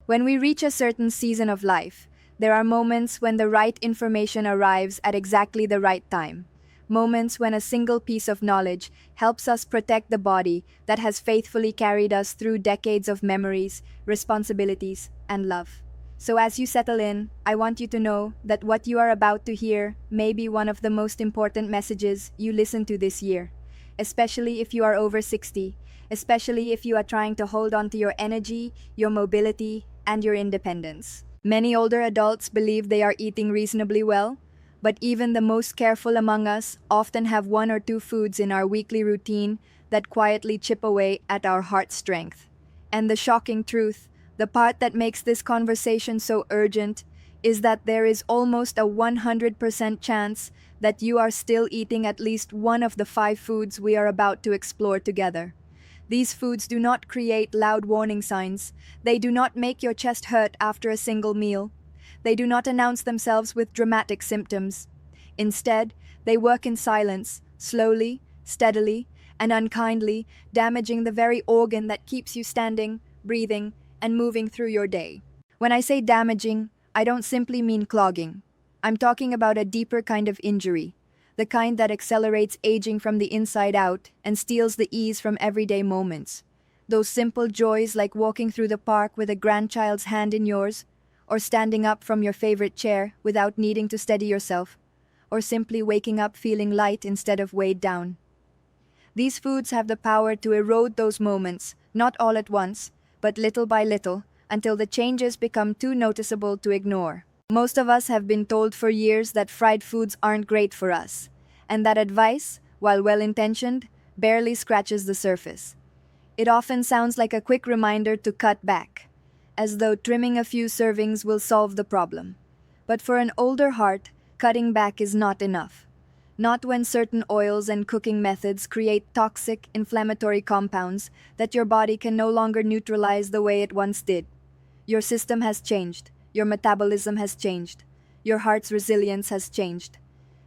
When we reach a certain season of life, there are moments when the right information arrives at exactly the right time. Moments when a single piece of knowledge helps us protect the body that has faithfully carried us through decades of memories, responsibilities, and love. So as you settle in, I want you to know that what you are about to hear may be one of the most important messages you listen to this year, especially if you are over 60, especially if you are trying to hold on to your energy, your mobility, and your independence. Many older adults believe they are eating reasonably well, but even the most careful among us often have one or two foods in our weekly routine that quietly chip away at our heart strength. And the shocking truth, the part that makes this conversation so urgent, is that there is almost a 100% chance that you are still eating at least one of the 5 foods we are about to explore together. These foods do not create loud warning signs. They do not make your chest hurt after a single meal. They do not announce themselves with dramatic symptoms. Instead, they work in silence, slowly, steadily, and unkindly, damaging the very organ that keeps you standing, breathing, and moving through your day. When I say damaging, I don't simply mean clogging. I'm talking about a deeper kind of injury, the kind that accelerates aging from the inside out and steals the ease from everyday moments. Those simple joys like walking through the park with a grandchild's hand in yours, or standing up from your favorite chair without needing to steady yourself, or simply waking up feeling light instead of weighed down. These foods have the power to erode those moments, not all at once, but little by little, until the changes become too noticeable to ignore. Most of us have been told for years that fried foods aren't great for us, and that advice, while well-intentioned, barely scratches the surface. It often sounds like a quick reminder to cut back, as though trimming a few servings will solve the problem. But for an older heart, cutting back is not enough. Not when certain oils and cooking methods create toxic, inflammatory compounds that your body can no longer neutralize the way it once did. Your system has changed. Your metabolism has changed. Your heart's resilience has changed.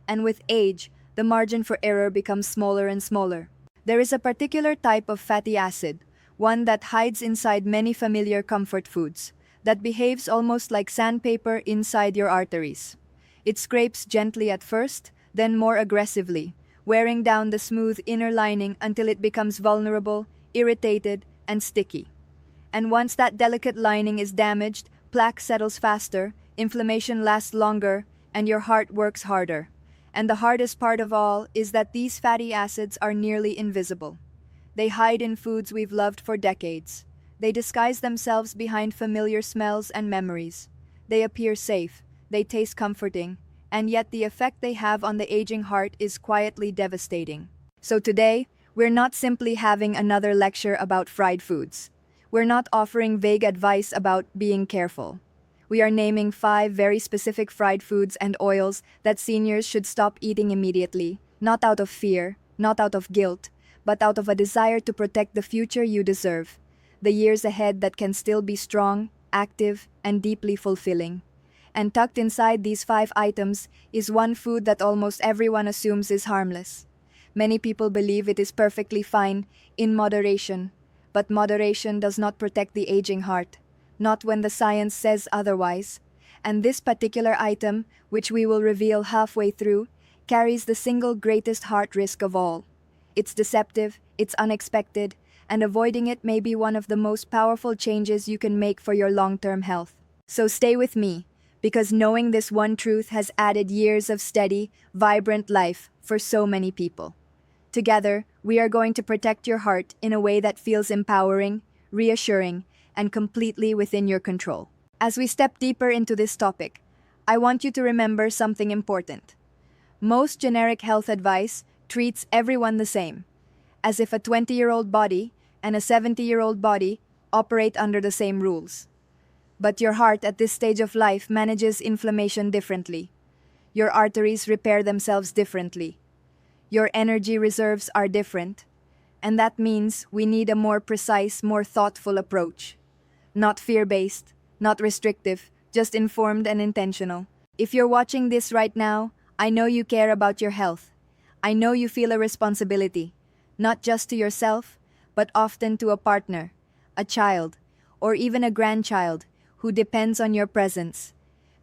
And with age, the margin for error becomes smaller and smaller. There is a particular type of fatty acid, one that hides inside many familiar comfort foods, that behaves almost like sandpaper inside your arteries. It scrapes gently at first, then more aggressively, wearing down the smooth inner lining until it becomes vulnerable, irritated, and sticky. And once that delicate lining is damaged, plaque settles faster, inflammation lasts longer, and your heart works harder. And the hardest part of all is that these fatty acids are nearly invisible. They hide in foods we've loved for decades. They disguise themselves behind familiar smells and memories. They appear safe, they taste comforting, and yet the effect they have on the aging heart is quietly devastating. So today, we're not simply having another lecture about fried foods. We're not offering vague advice about being careful. We are naming 5 very specific fried foods and oils that seniors should stop eating immediately, not out of fear, not out of guilt, but out of a desire to protect the future you deserve, the years ahead that can still be strong, active, and deeply fulfilling. And tucked inside these 5 items is one food that almost everyone assumes is harmless. Many people believe it is perfectly fine, in moderation, but moderation does not protect the aging heart, not when the science says otherwise. And this particular item, which we will reveal halfway through, carries the single greatest heart risk of all. It's deceptive, it's unexpected, and avoiding it may be one of the most powerful changes you can make for your long-term health. So stay with me, because knowing this one truth has added years of steady, vibrant life for so many people. Together, we are going to protect your heart in a way that feels empowering, reassuring, and completely within your control. As we step deeper into this topic, I want you to remember something important. Most generic health advice treats everyone the same, as if a 20-year-old body and a 70-year-old body operate under the same rules. But your heart at this stage of life manages inflammation differently. Your arteries repair themselves differently. Your energy reserves are different, and that means we need a more precise, more thoughtful approach. Not fear-based, not restrictive, just informed and intentional. If you're watching this right now, I know you care about your health. I know you feel a responsibility, not just to yourself, but often to a partner, a child, or even a grandchild who depends on your presence.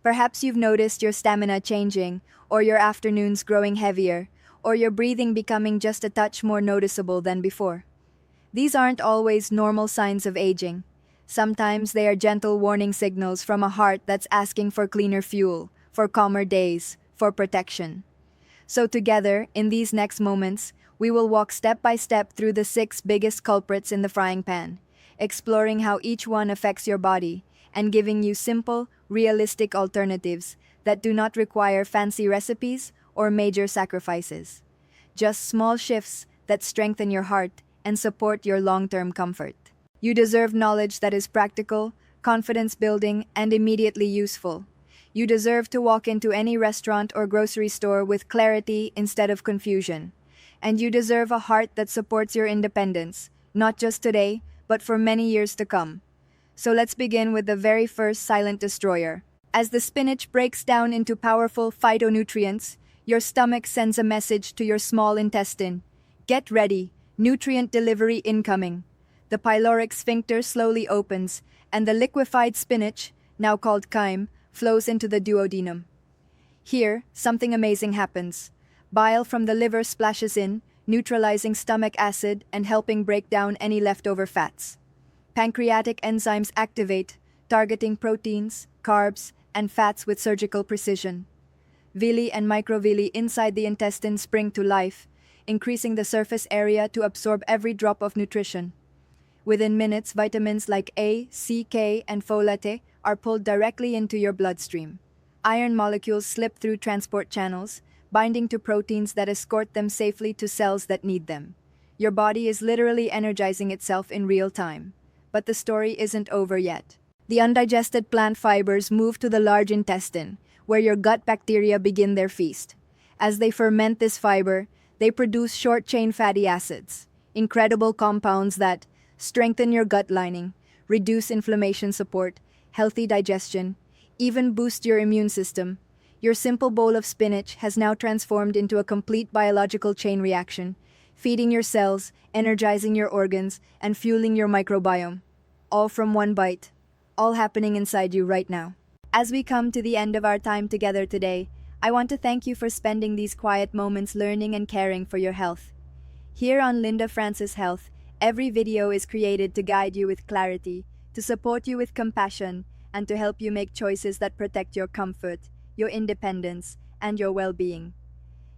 Perhaps you've noticed your stamina changing, or your afternoons growing heavier, or your breathing becoming just a touch more noticeable than before. These aren't always normal signs of aging. Sometimes they are gentle warning signals from a heart that's asking for cleaner fuel, for calmer days, for protection. So together, in these next moments, we will walk step by step through the 6 biggest culprits in the frying pan, exploring how each one affects your body, and giving you simple, realistic alternatives that do not require fancy recipes or major sacrifices. Just small shifts that strengthen your heart and support your long-term comfort. You deserve knowledge that is practical, confidence-building, and immediately useful. You deserve to walk into any restaurant or grocery store with clarity instead of confusion. And you deserve a heart that supports your independence, not just today, but for many years to come. So let's begin with the very first silent destroyer. As the spinach breaks down into powerful phytonutrients, your stomach sends a message to your small intestine. Get ready, nutrient delivery incoming. The pyloric sphincter slowly opens, and the liquefied spinach, now called chyme, flows into the duodenum. Here, something amazing happens. Bile from the liver splashes in, neutralizing stomach acid and helping break down any leftover fats. Pancreatic enzymes activate, targeting proteins, carbs, and fats with surgical precision. Villi and microvilli inside the intestine spring to life, increasing the surface area to absorb every drop of nutrition. Within minutes, vitamins like A, C, K, and folate are pulled directly into your bloodstream. Iron molecules slip through transport channels, binding to proteins that escort them safely to cells that need them. Your body is literally energizing itself in real time. But the story isn't over yet. The undigested plant fibers move to the large intestine, where your gut bacteria begin their feast. As they ferment this fiber, they produce short-chain fatty acids, incredible compounds that strengthen your gut lining, reduce inflammation support, healthy digestion, even boost your immune system. Your simple bowl of spinach has now transformed into a complete biological chain reaction, feeding your cells, energizing your organs, and fueling your microbiome. All from one bite, all happening inside you right now. As we come to the end of our time together today, I want to thank you for spending these quiet moments learning and caring for your health. Here on Linda Francis Health, every video is created to guide you with clarity, to support you with compassion, and to help you make choices that protect your comfort, your independence, and your well-being.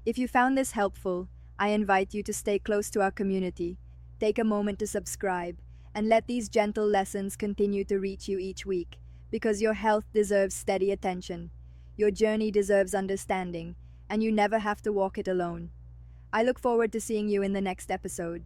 If you found this helpful, I invite you to stay close to our community, take a moment to subscribe, and let these gentle lessons continue to reach you each week, because your health deserves steady attention, your journey deserves understanding, and you never have to walk it alone. I look forward to seeing you in the next episode.